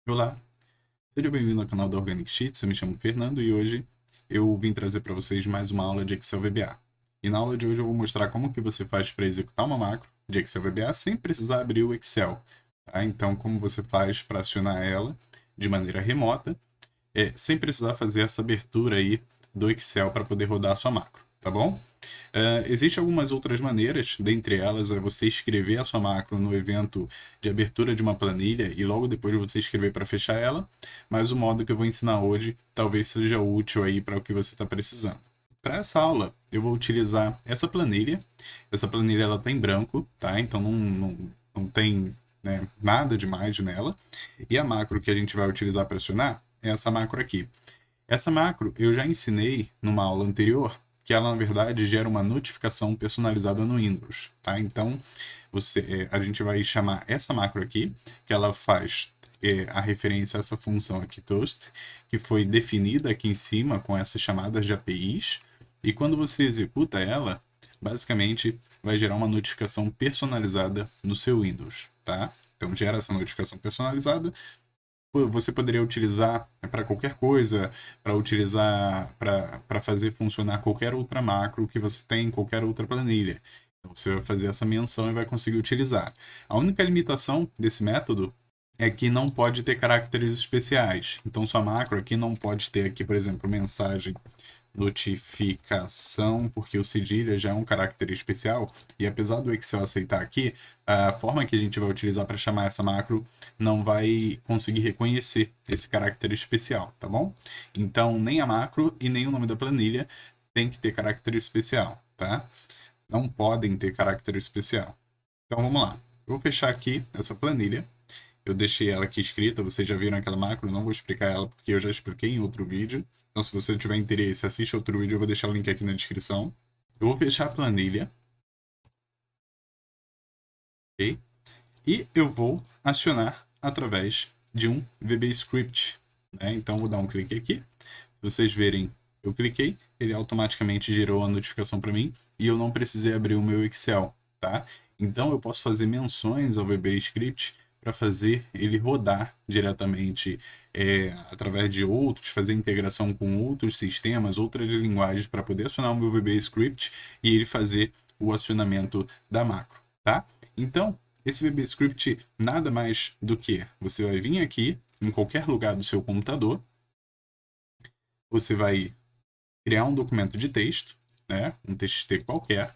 Olá, seja bem-vindo ao canal da Organic Sheets. Eu me chamo Fernando e hoje eu vim trazer para vocês mais uma aula de Excel VBA. E na aula de hoje eu vou mostrar como que você faz para executar uma macro de Excel VBA sem precisar abrir o Excel. Tá? Então, como você faz para acionar ela de maneira remota, sem precisar fazer essa abertura aí do Excel para poder rodar a sua macro, tá bom? Existem algumas outras maneiras, dentre elas é você escrever a sua macro no evento de abertura de uma planilha e logo depois você escrever para fechar ela, mas o modo que eu vou ensinar hoje talvez seja útil aí para o que você está precisando. Para essa aula, eu vou utilizar essa planilha. Essa planilha ela tem branco, tá? Então não tem, né, nada demais nela. E a macro que a gente vai utilizar para acionar é essa macro aqui. Essa macro eu já ensinei numa aula anterior que ela na verdade gera uma notificação personalizada no Windows, tá? Então a gente vai chamar essa macro aqui, que ela faz a referência a essa função aqui toast, que foi definida aqui em cima com essas chamadas de APIs, e quando você executa ela, basicamente vai gerar uma notificação personalizada no seu Windows, tá? Então gera essa notificação personalizada. Você poderia utilizar para qualquer coisa, para utilizar para fazer funcionar qualquer outra macro que você tem em qualquer outra planilha. Então, você vai fazer essa menção e vai conseguir utilizar. A única limitação desse método é que não pode ter caracteres especiais. Então, sua macro aqui não pode ter aqui, por exemplo, mensagem notificação, porque o cedilha já é um caractere especial, e apesar do Excel aceitar aqui, a forma que a gente vai utilizar para chamar essa macro não vai conseguir reconhecer esse caractere especial, tá bom? Então, nem a macro e nem o nome da planilha tem que ter caractere especial, tá? Não podem ter caractere especial. Então, vamos lá. Eu vou fechar aqui essa planilha. Eu deixei ela aqui escrita, vocês já viram aquela macro, não vou explicar ela porque eu já expliquei em outro vídeo. Então, se você tiver interesse, assiste outro vídeo, eu vou deixar o link aqui na descrição. Eu vou fechar a planilha, ok? E eu vou acionar através de um VB Script, né? Então, vou dar um clique aqui. Se vocês verem, eu cliquei, ele automaticamente gerou a notificação para mim e eu não precisei abrir o meu Excel, tá? Então, eu posso fazer menções ao VB Script para fazer ele rodar diretamente através de outros, fazer integração com outros sistemas, outras linguagens para poder acionar o meu VB Script e ele fazer o acionamento da macro, tá? Então, esse VB Script nada mais do que você vai vir aqui em qualquer lugar do seu computador, você vai criar um documento de texto, né, um TXT qualquer,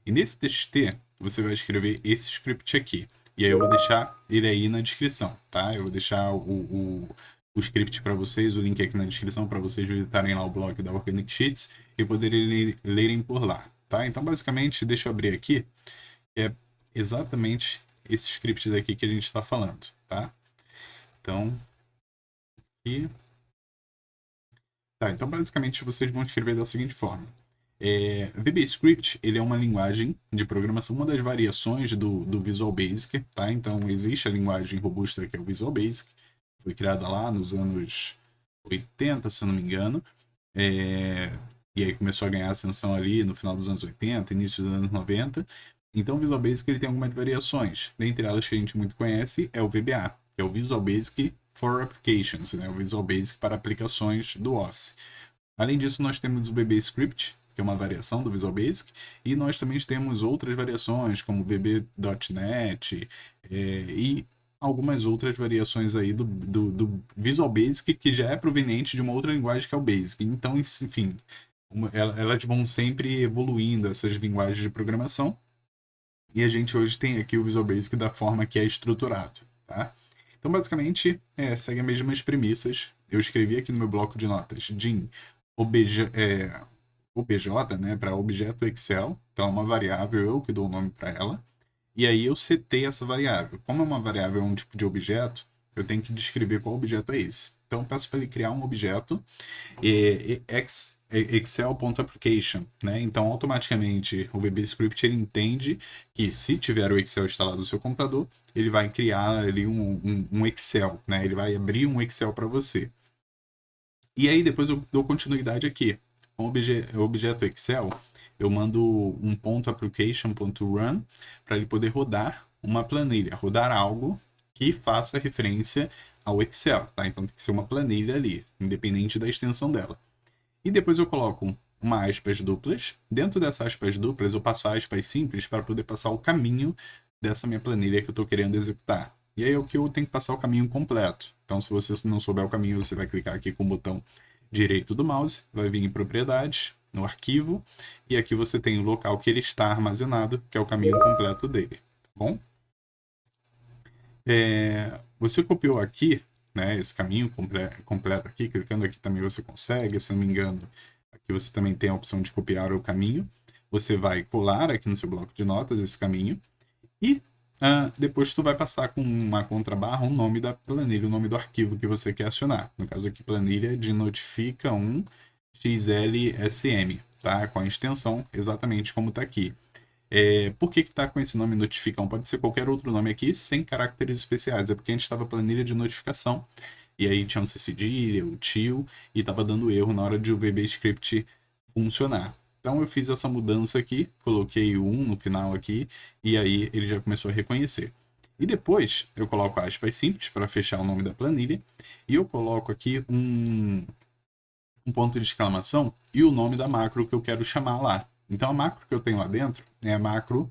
e nesse TXT você vai escrever esse script aqui. E aí eu vou deixar ele aí na descrição, tá? Eu vou deixar o script para vocês, o link aqui na descrição para vocês visitarem lá o blog da Organic Sheets e poderem lerem por lá, tá? Então, basicamente, deixa eu abrir aqui, que é exatamente esse script daqui que a gente está falando, tá? Então, aqui. Tá, então basicamente vocês vão escrever da seguinte forma. VBScript, ele é uma linguagem de programação, uma das variações do Visual Basic, tá? Então existe a linguagem robusta que é o Visual Basic, foi criada lá nos anos 80, se eu não me engano, e aí começou a ganhar ascensão ali no final dos anos 80, início dos anos 90. Então o Visual Basic ele tem algumas variações, dentre elas que a gente muito conhece é o VBA, que é o Visual Basic for Applications, né? O Visual Basic para aplicações do Office. Além disso, nós temos o VB Script, que é uma variação do Visual Basic, e nós também temos outras variações, como VB.NET e algumas outras variações aí do Visual Basic, que já é proveniente de uma outra linguagem que é o Basic. Então, enfim, elas vão sempre evoluindo, essas linguagens de programação, e a gente hoje tem aqui o Visual Basic da forma que é estruturado, tá? Então, basicamente, segue as mesmas premissas. Eu escrevi aqui no meu bloco de notas DIN OBJ, né, para objeto Excel. Então, é uma variável, eu que dou o nome para ela. E aí eu setei essa variável. Como é uma variável, é um tipo de objeto, eu tenho que descrever qual objeto é esse. Então, eu peço para ele criar um objeto excel.application, né? Então, automaticamente, o VBScript ele entende que se tiver o Excel instalado no seu computador, ele vai criar ali um Excel, né? Ele vai abrir um Excel para você. E aí, depois eu dou continuidade aqui. Com o objeto Excel, eu mando um ponto application.run para ele poder rodar uma planilha, rodar algo que faça referência ao Excel, tá? Então tem que ser uma planilha ali, independente da extensão dela. E depois eu coloco uma aspas duplas. Dentro dessas aspas duplas, eu passo aspas simples para poder passar o caminho dessa minha planilha que eu estou querendo executar. E aí é o que eu tenho que passar o caminho completo. Então, se você não souber o caminho, você vai clicar aqui com o botão direito do mouse, vai vir em propriedades, no arquivo, e aqui você tem o local que ele está armazenado, que é o caminho completo dele, tá bom? Você copiou aqui, né, esse caminho completo aqui, clicando aqui também você consegue, se não me engano, aqui você também tem a opção de copiar o caminho, você vai colar aqui no seu bloco de notas esse caminho, e depois tu vai passar com uma contrabarra o nome da planilha, o nome do arquivo que você quer acionar. No caso aqui, planilha de notifica 1 XLSM, tá? Com a extensão exatamente como está aqui. Por que está com esse nome notifica 1? Pode ser qualquer outro nome aqui, sem caracteres especiais. É porque a gente estava planilha de notificação, e aí tinha um C cedilha, o tio, e estava dando erro na hora de o VBScript funcionar. Então eu fiz essa mudança aqui, coloquei o 1 no final aqui, e aí ele já começou a reconhecer. E depois eu coloco aspas simples para fechar o nome da planilha, e eu coloco aqui um ponto de exclamação e o nome da macro que eu quero chamar lá. Então a macro que eu tenho lá dentro é a macro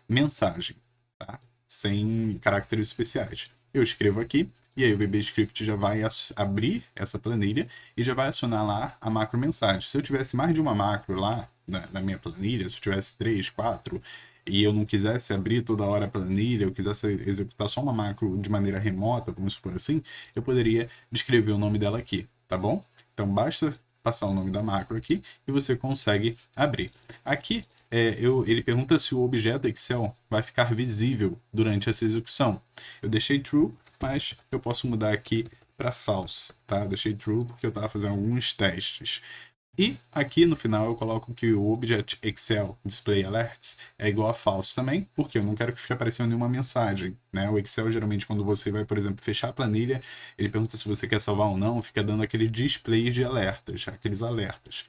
mensagem, tá? Sem caracteres especiais. Eu escrevo aqui e aí o VBScript já vai abrir essa planilha e já vai acionar lá a macro mensagem. Se eu tivesse mais de uma macro lá na minha planilha, se eu tivesse 3, 4 e eu não quisesse abrir toda hora a planilha, eu quisesse executar só uma macro de maneira remota, vamos supor assim, eu poderia descrever o nome dela aqui, tá bom? Então basta passar o nome da macro aqui e você consegue abrir. Aqui ele pergunta se o objeto Excel vai ficar visível durante essa execução. Eu deixei true, mas eu posso mudar aqui para false, tá? Eu deixei true porque eu estava fazendo alguns testes. E aqui no final eu coloco que o Object Excel Display Alerts é igual a false também, porque eu não quero que fique aparecendo nenhuma mensagem, né? O Excel, geralmente, quando você vai, por exemplo, fechar a planilha, ele pergunta se você quer salvar ou não, fica dando aquele display de alertas, aqueles alertas.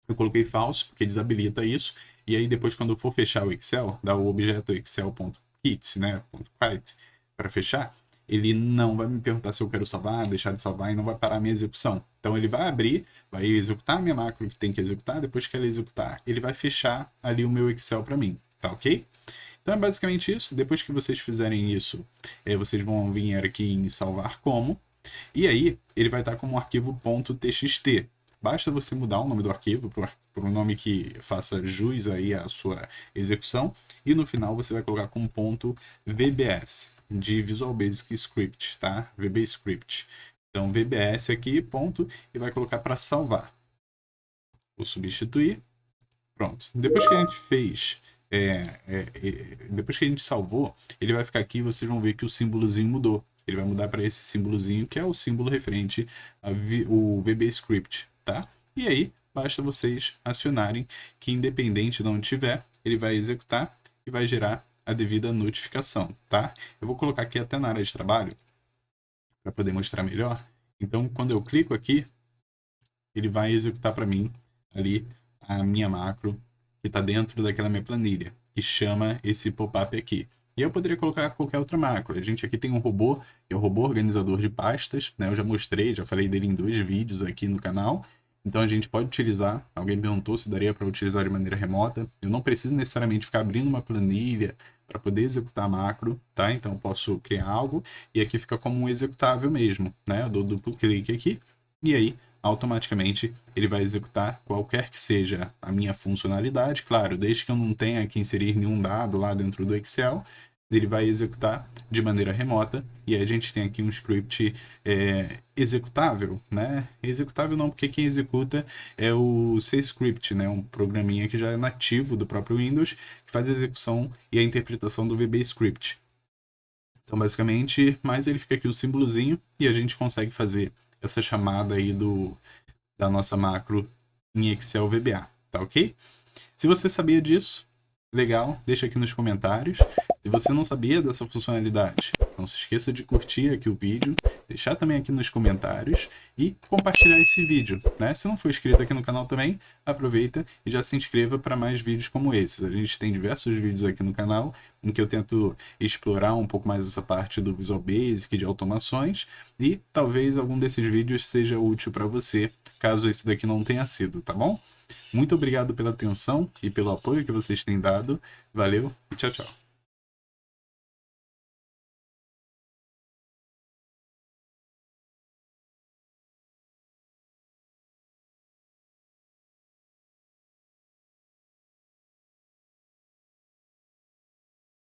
Eu coloquei false, porque desabilita isso, e aí depois quando eu for fechar o Excel, dá o objeto excel.kit, né, .kite, para fechar, ele não vai me perguntar se eu quero salvar, deixar de salvar, e não vai parar a minha execução. Então ele vai abrir, vai executar a minha macro que tem que executar, depois que ela executar, ele vai fechar ali o meu Excel para mim, tá ok? Então é basicamente isso. Depois que vocês fizerem isso, vocês vão vir aqui em salvar como, e aí ele vai estar como um arquivo .txt. Basta você mudar o nome do arquivo por um nome que faça jus aí à sua execução, e no final você vai colocar como .vbs, de Visual Basic Script, tá? VBScript. Então VBS aqui, ponto, e vai colocar para salvar. Vou substituir. Pronto. Depois que a gente fez, depois que a gente salvou, ele vai ficar aqui e vocês vão ver que o símbolozinho mudou. Ele vai mudar para esse símbolozinho, que é o símbolo referente ao VBScript, tá? E aí, basta vocês acionarem que, independente de onde estiver, ele vai executar e vai gerar a devida notificação, tá? Eu vou colocar aqui até na área de trabalho, para poder mostrar melhor. Então, quando eu clico aqui, ele vai executar para mim ali a minha macro que está dentro daquela minha planilha, que chama esse pop-up aqui. E eu poderia colocar qualquer outra macro. A gente aqui tem um robô, que é o robô organizador de pastas, né? Eu já mostrei, já falei dele em 2 vídeos aqui no canal. Então a gente pode utilizar, alguém perguntou se daria para utilizar de maneira remota. Eu não preciso necessariamente ficar abrindo uma planilha para poder executar a macro, tá? Então eu posso criar algo e aqui fica como um executável mesmo, né? Eu dou duplo clique aqui e aí automaticamente ele vai executar qualquer que seja a minha funcionalidade, claro, desde que eu não tenha que inserir nenhum dado lá dentro do Excel, ele vai executar de maneira remota, e aí a gente tem aqui um script executável, né? Executável não, porque quem executa é o C-Script, né? Um programinha que já é nativo do próprio Windows, que faz a execução e a interpretação do VBScript. Então, basicamente, mais ele fica aqui o símbolozinho, e a gente consegue fazer essa chamada aí da nossa macro em Excel VBA, tá ok? Se você sabia disso, legal, deixa aqui nos comentários. Se você não sabia dessa funcionalidade, não se esqueça de curtir aqui o vídeo, deixar também aqui nos comentários e compartilhar esse vídeo, né? Se não for inscrito aqui no canal também, aproveita e já se inscreva para mais vídeos como esses. A gente tem diversos vídeos aqui no canal em que eu tento explorar um pouco mais essa parte do Visual Basic, de automações, e talvez algum desses vídeos seja útil para você, caso esse daqui não tenha sido, tá bom? Muito obrigado pela atenção e pelo apoio que vocês têm dado. Valeu e tchau, tchau.